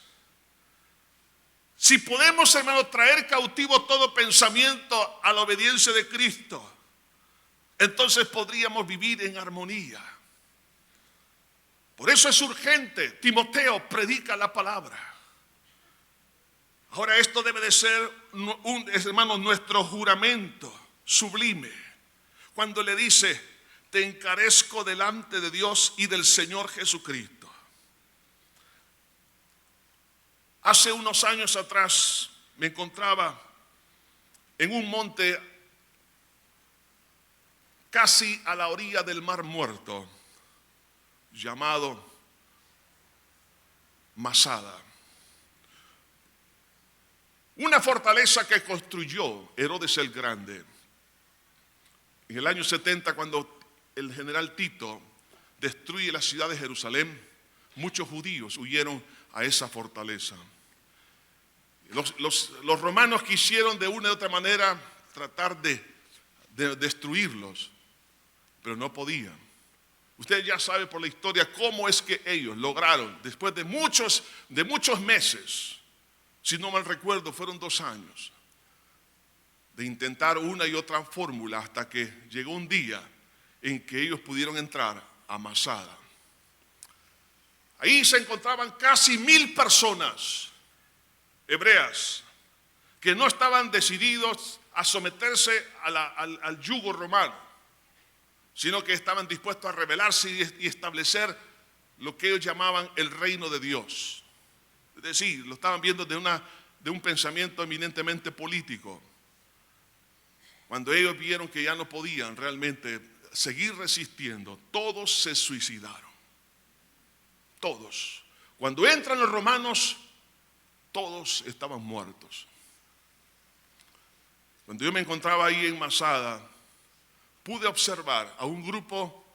Si podemos, hermano, traer cautivo todo pensamiento a la obediencia de Cristo, entonces podríamos vivir en armonía. Por eso es urgente. Timoteo, predica la palabra. Ahora, esto debe de ser, hermano, nuestro juramento sublime. Cuando le dice, te encarezco delante de Dios y del Señor Jesucristo. Hace unos años atrás me encontraba en un monte casi a la orilla del Mar Muerto, llamado Masada. Una fortaleza que construyó Herodes el Grande. En el año 70, cuando el general Tito destruye la ciudad de Jerusalén, muchos judíos huyeron a esa fortaleza. Los romanos quisieron de una u otra manera tratar de destruirlos, pero no podían. Usted ya sabe por la historia cómo es que ellos lograron, después de muchos meses, si no mal recuerdo, fueron 2 años, de intentar una y otra fórmula hasta que llegó un día en que ellos pudieron entrar a Masada. Ahí se encontraban casi 1000 personas hebreas que no estaban decididos a someterse al yugo romano, sino que estaban dispuestos a rebelarse y establecer lo que ellos llamaban el reino de Dios. Es decir, lo estaban viendo de un pensamiento eminentemente político. Cuando ellos vieron que ya no podían realmente seguir resistiendo, todos se suicidaron. Todos. Cuando entran los romanos, todos estaban muertos. Cuando yo me encontraba ahí en Masada, pude observar a un grupo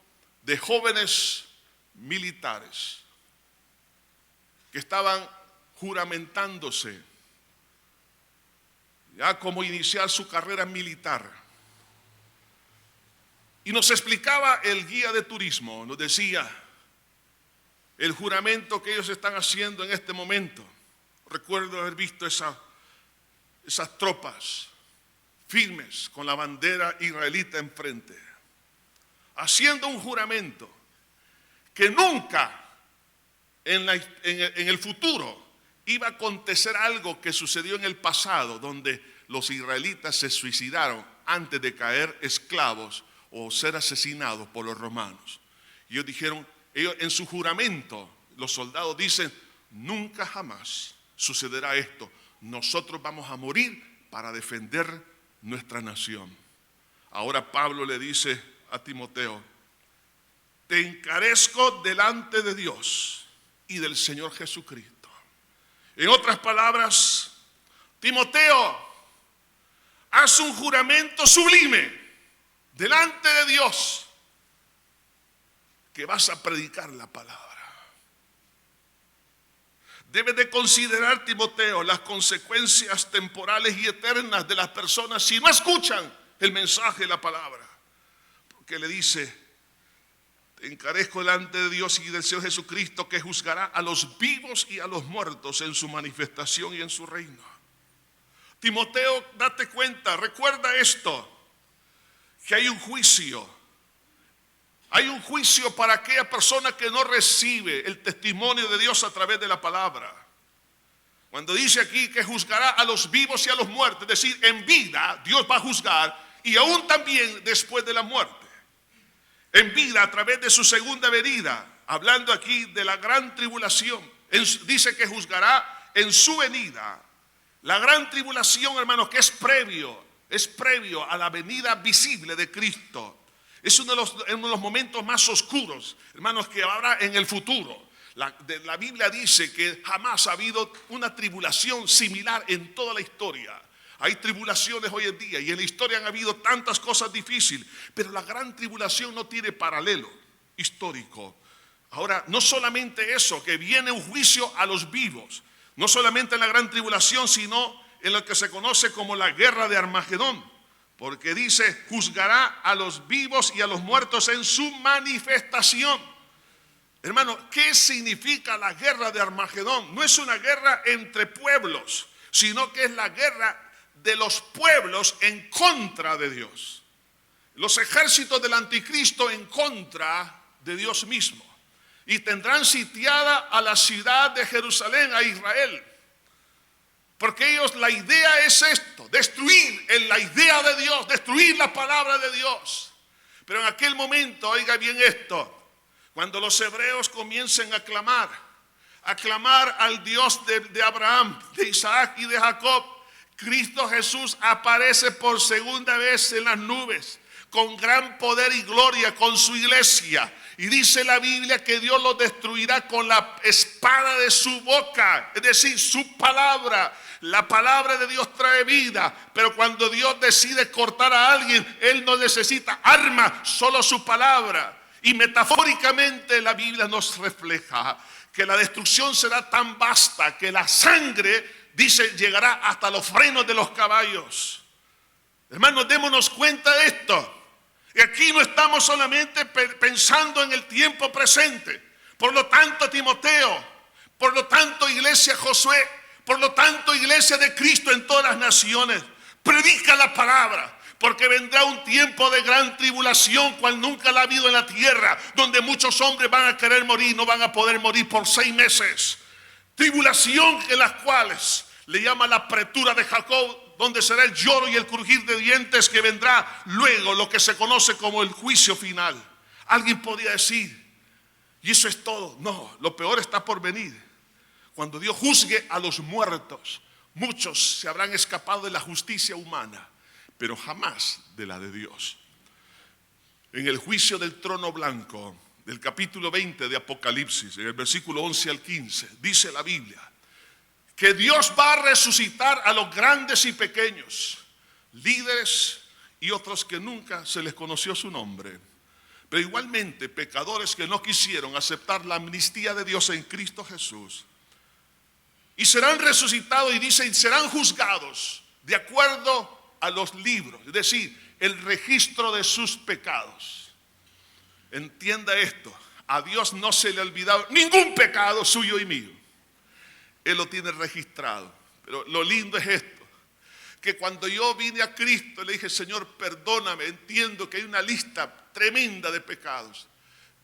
de jóvenes militares que estaban juramentándose ya como iniciar su carrera militar. Y nos explicaba el guía de turismo, nos decía el juramento que ellos están haciendo en este momento. Recuerdo haber visto esas tropas firmes con la bandera israelita enfrente, haciendo un juramento que nunca en el futuro iba a acontecer algo que sucedió en el pasado, donde los israelitas se suicidaron antes de caer esclavos o ser asesinados por los romanos. Y ellos dijeron, en su juramento, los soldados dicen, nunca jamás sucederá esto. Nosotros vamos a morir para defender nuestra nación. Ahora Pablo le dice a Timoteo, te encarezco delante de Dios y del Señor Jesucristo. En otras palabras, Timoteo, haz un juramento sublime delante de Dios que vas a predicar la palabra. Debes de considerar, Timoteo, las consecuencias temporales y eternas de las personas si no escuchan el mensaje de la palabra. Porque le dice, te encarezco delante de Dios y del Señor Jesucristo, que juzgará a los vivos y a los muertos en su manifestación y en su reino. Timoteo, date cuenta, recuerda esto, que hay un juicio. Hay un juicio para aquella persona que no recibe el testimonio de Dios a través de la palabra. Cuando dice aquí que juzgará a los vivos y a los muertos, es decir, en vida Dios va a juzgar y aún también después de la muerte. En vida, a través de su segunda venida, hablando aquí de la gran tribulación, dice que juzgará en su venida. La gran tribulación, hermanos, que es previo a la venida visible de Cristo. Es uno de los momentos más oscuros, hermanos, que habrá en el futuro. La Biblia dice que jamás ha habido una tribulación similar en toda la historia. Hay tribulaciones hoy en día y en la historia han habido tantas cosas difíciles, pero la gran tribulación no tiene paralelo histórico. Ahora, no solamente eso, que viene un juicio a los vivos, no solamente en la gran tribulación, sino en lo que se conoce como la guerra de Armagedón. Porque dice, juzgará a los vivos y a los muertos en su manifestación. Hermano, ¿qué significa la guerra de Armagedón? No es una guerra entre pueblos, sino que es la guerra de los pueblos en contra de Dios. Los ejércitos del anticristo en contra de Dios mismo. Y tendrán sitiada a la ciudad de Jerusalén, a Israel. Porque ellos, la idea es esto, destruir la idea de Dios, destruir la palabra de Dios. Pero en aquel momento, oiga bien esto, cuando los hebreos comiencen a clamar al Dios de Abraham, de Isaac y de Jacob, Cristo Jesús aparece por segunda vez en las nubes, con gran poder y gloria, con su iglesia. Y dice la Biblia que Dios lo destruirá con la espada de su boca, es decir, su palabra. La palabra de Dios trae vida, pero cuando Dios decide cortar a alguien, Él no necesita arma, solo su palabra. Y metafóricamente la Biblia nos refleja que la destrucción será tan vasta que la sangre, dice, llegará hasta los frenos de los caballos. Hermanos, démonos cuenta de esto. Y aquí no estamos solamente pensando en el tiempo presente. Por lo tanto, Timoteo, por lo tanto, iglesia Josué, por lo tanto, iglesia de Cristo en todas las naciones, predica la palabra. Porque vendrá un tiempo de gran tribulación, cual nunca la ha habido en la tierra, donde muchos hombres van a querer morir, no van a poder morir por 6 meses. Tribulación en las cuales le llama la apretura de Jacob, donde será el lloro y el crujir de dientes, que vendrá luego lo que se conoce como el juicio final. Alguien podría decir, y eso es todo. No, lo peor está por venir. Cuando Dios juzgue a los muertos, muchos se habrán escapado de la justicia humana, pero jamás de la de Dios. En el juicio del trono blanco, del capítulo 20 de Apocalipsis, en el versículo 11 al 15, dice la Biblia que Dios va a resucitar a los grandes y pequeños, líderes y otros que nunca se les conoció su nombre, pero igualmente pecadores que no quisieron aceptar la amnistía de Dios en Cristo Jesús. Y serán resucitados, y dicen, serán juzgados de acuerdo a los libros, es decir, el registro de sus pecados. Entienda esto, a Dios no se le ha olvidado ningún pecado suyo y mío. Él lo tiene registrado. Pero lo lindo es esto, que cuando yo vine a Cristo le dije, Señor, perdóname, entiendo que hay una lista tremenda de pecados,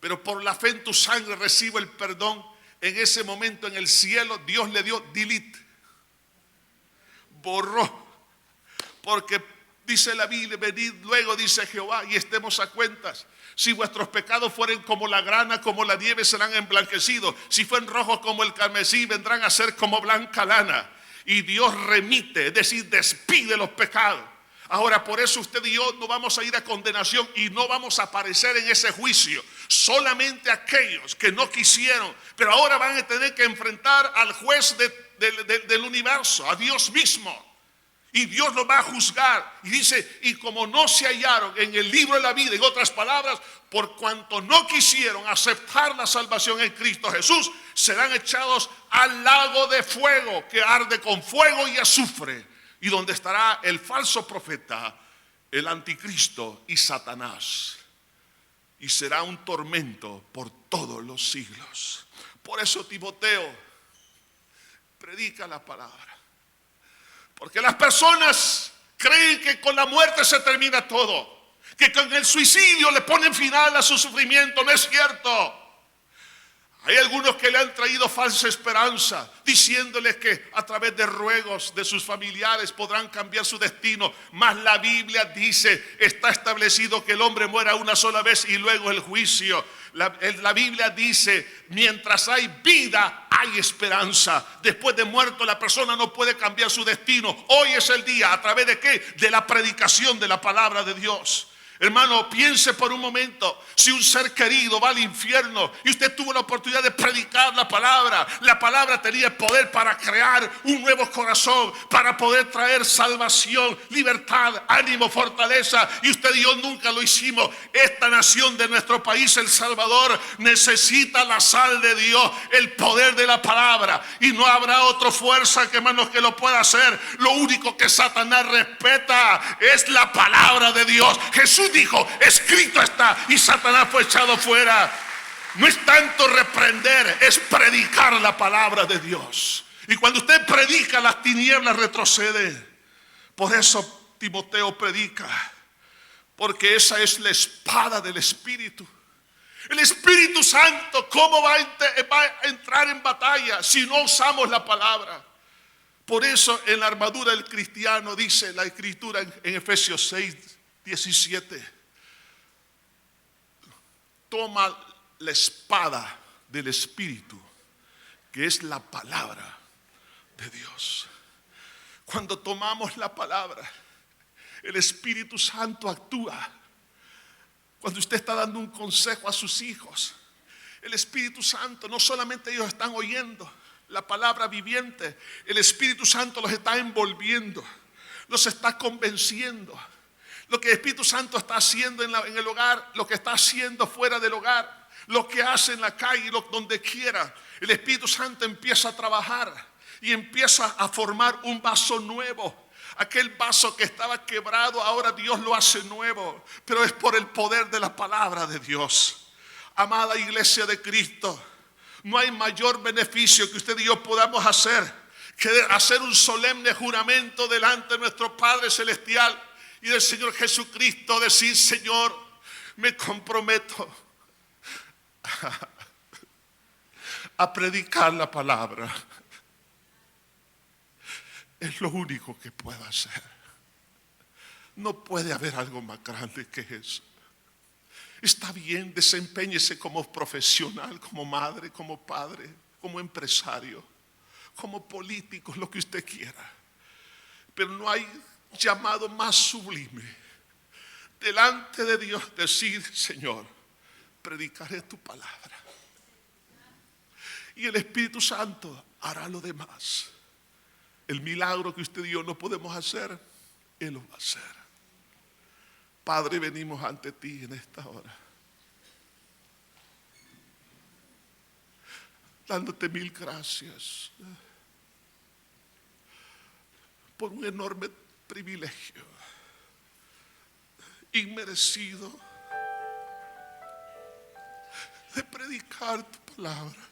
pero por la fe en tu sangre recibo el perdón. En ese momento en el cielo Dios le dio delete, borró, porque dice la Biblia, venid luego, dice Jehová, y estemos a cuentas. Si vuestros pecados fueren como la grana, como la nieve, serán emblanquecidos. Si fueren rojos como el carmesí, vendrán a ser como blanca lana. Y Dios remite, es decir, despide los pecados. Ahora, por eso usted y yo no vamos a ir a condenación y no vamos a aparecer en ese juicio. Solamente aquellos que no quisieron, pero ahora van a tener que enfrentar al juez del universo, a Dios mismo. Y Dios lo va a juzgar. Y dice, y como no se hallaron en el libro de la vida, en otras palabras, por cuanto no quisieron aceptar la salvación en Cristo Jesús, serán echados al lago de fuego, que arde con fuego y azufre, y donde estará el falso profeta, el anticristo y Satanás. Y será un tormento por todos los siglos. Por eso, Timoteo, predica la palabra. Porque las personas creen que con la muerte se termina todo, que con el suicidio le ponen final a su sufrimiento. No es cierto. Hay algunos que le han traído falsa esperanza, diciéndoles que a través de ruegos de sus familiares podrán cambiar su destino. Mas la Biblia dice, está establecido que el hombre muera una sola vez y luego el juicio. La Biblia dice, mientras hay vida, hay esperanza. Después de muerto, la persona no puede cambiar su destino. Hoy es el día, ¿a través de qué? De la predicación de la palabra de Dios. Hermano, piense por un momento, si un ser querido va al infierno y usted tuvo la oportunidad de predicar la palabra tenía poder para crear un nuevo corazón, para poder traer salvación, libertad, ánimo, fortaleza, y usted y yo nunca lo hicimos. Esta nación de nuestro país, El Salvador, necesita la sal de Dios, el poder de la palabra, y no habrá otra fuerza que hermanos que lo pueda hacer. Lo único que Satanás respeta es la palabra de Dios. Jesús dijo, escrito está, y Satanás fue echado fuera. No es tanto reprender, es predicar la palabra de Dios. Y cuando usted predica, las tinieblas retroceden. Por eso Timoteo predica, porque esa es la espada del Espíritu. El Espíritu Santo, ¿cómo va a entrar en batalla si no usamos la palabra? Por eso en la armadura del cristiano dice la Escritura en Efesios 6:17, toma la espada del Espíritu, que es la palabra de Dios. Cuando tomamos la palabra, el Espíritu Santo actúa. Cuando usted está dando un consejo a sus hijos, el Espíritu Santo, no solamente ellos están oyendo la palabra viviente, el Espíritu Santo los está envolviendo, los está convenciendo. Lo que el Espíritu Santo está haciendo en el hogar, lo que está haciendo fuera del hogar, lo que hace en la calle, donde quiera, el Espíritu Santo empieza a trabajar y empieza a formar un vaso nuevo. Aquel vaso que estaba quebrado, ahora Dios lo hace nuevo, pero es por el poder de la palabra de Dios. Amada iglesia de Cristo, no hay mayor beneficio que usted y yo podamos hacer que hacer un solemne juramento delante de nuestro Padre Celestial y del Señor Jesucristo, decir: Señor, me comprometo a predicar la palabra. Es lo único que puedo hacer. No puede haber algo más grande que eso. Está bien, desempeñese como profesional, como madre, como padre, como empresario, como político, lo que usted quiera. Pero no hay llamado más sublime delante de Dios decir: Señor, predicaré tu palabra. Y el Espíritu Santo hará lo demás. El milagro que usted y yo no podemos hacer, Él lo va a hacer. Padre, venimos ante ti en esta hora, dándote mil gracias por un enorme privilegio, inmerecido, de predicar tu palabra.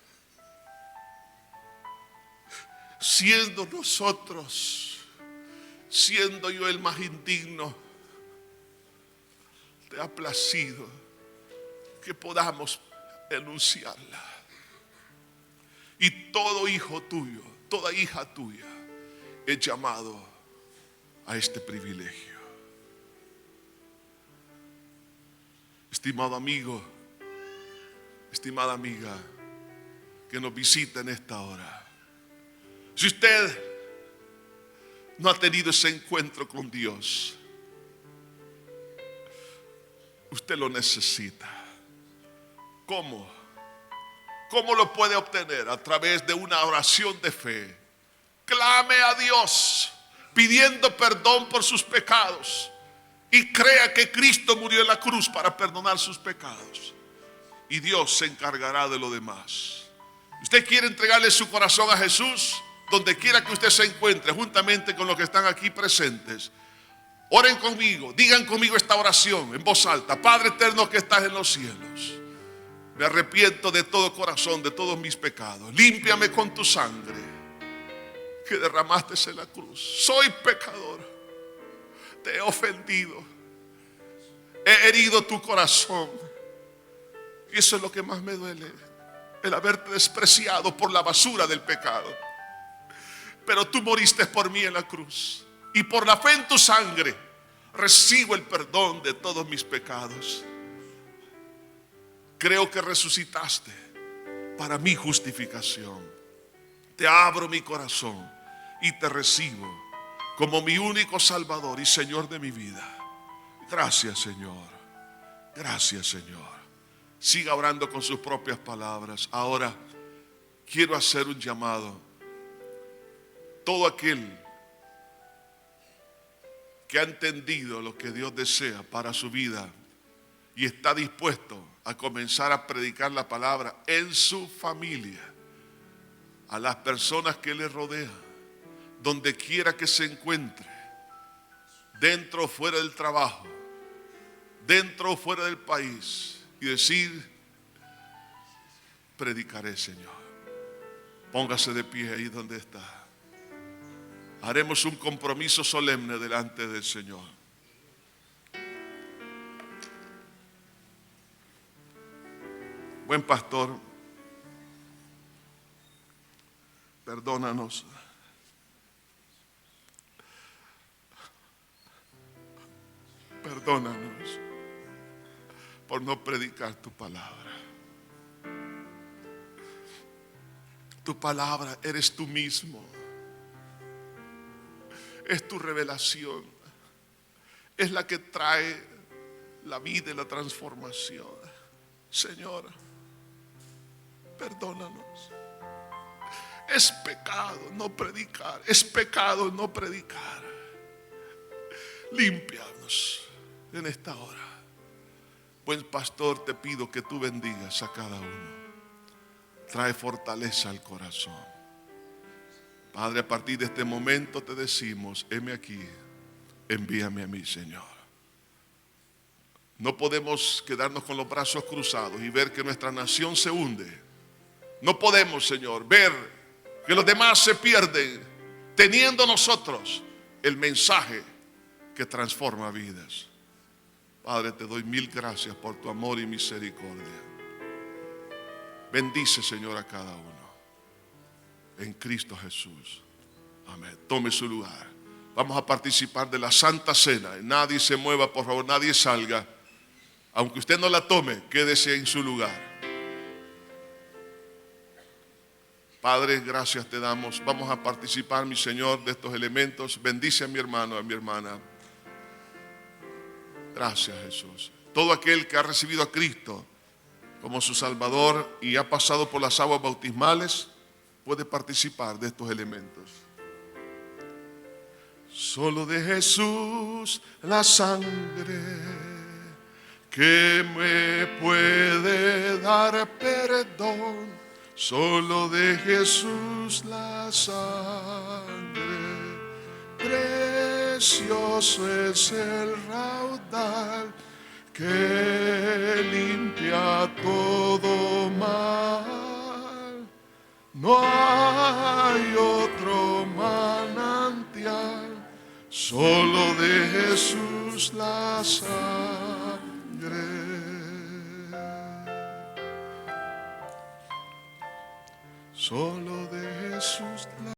Siendo nosotros, siendo yo el más indigno, te ha placido que podamos enunciarla. Y todo hijo tuyo, toda hija tuya es llamado a este privilegio. Estimado amigo, estimada amiga que nos visita en esta hora, si usted no ha tenido ese encuentro con Dios, usted lo necesita. ¿Cómo? ¿Cómo lo puede obtener? A través de una oración de fe. Clame a Dios pidiendo perdón por sus pecados y crea que Cristo murió en la cruz para perdonar sus pecados, y Dios se encargará de lo demás. ¿Usted quiere entregarle su corazón a Jesús? Donde quiera que usted se encuentre, juntamente con los que están aquí presentes, oren conmigo, digan conmigo esta oración en voz alta: Padre eterno que estás en los cielos, me arrepiento de todo corazón de todos mis pecados. Límpiame con tu sangre que derramaste en la cruz. Soy pecador, te he ofendido, he herido tu corazón, y eso es lo que más me duele, el haberte despreciado por la basura del pecado. Pero tú moriste por mí en la cruz, y por la fe en tu sangre recibo el perdón de todos mis pecados. Creo que resucitaste para mi justificación. Te abro mi corazón y te recibo como mi único Salvador y Señor de mi vida. Gracias, Señor. Gracias, Señor. Siga orando con sus propias palabras. Ahora quiero hacer un llamado. Todo aquel que ha entendido lo que Dios desea para su vida y está dispuesto a comenzar a predicar la palabra en su familia, a las personas que le rodean, donde quiera que se encuentre, dentro o fuera del trabajo, dentro o fuera del país, y decir: predicaré, Señor. Póngase de pie ahí donde está. Haremos un compromiso solemne delante del Señor. Buen pastor, perdónanos. Perdónanos por no predicar tu palabra. Tu palabra eres tú mismo. Es tu revelación. Es la que trae la vida y la transformación. Señor, perdónanos. Es pecado no predicar. Es pecado no predicar. Límpianos en esta hora. Buen pastor, te pido que tú bendigas a cada uno. Trae fortaleza al corazón. Padre, a partir de este momento te decimos, heme aquí, envíame a mí, Señor. No podemos quedarnos con los brazos cruzados y ver que nuestra nación se hunde. No podemos, Señor, ver que los demás se pierden teniendo nosotros el mensaje que transforma vidas. Padre, te doy mil gracias por tu amor y misericordia. Bendice, Señor, a cada uno. En Cristo Jesús. Amén. Tome su lugar. Vamos a participar de la Santa Cena. Nadie se mueva, por favor, nadie salga. Aunque usted no la tome, quédese en su lugar. Padre, gracias te damos. Vamos a participar, mi Señor, de estos elementos. Bendice a mi hermano, a mi hermana. Gracias, Jesús. Todo aquel que ha recibido a Cristo como su Salvador y ha pasado por las aguas bautismales puede participar de estos elementos. Solo de Jesús la sangre que me puede dar perdón. Solo de Jesús la sangre. Precioso es el raudal que limpia todo mal. No hay otro manantial, solo de Jesús la sangre. Solo de Jesús la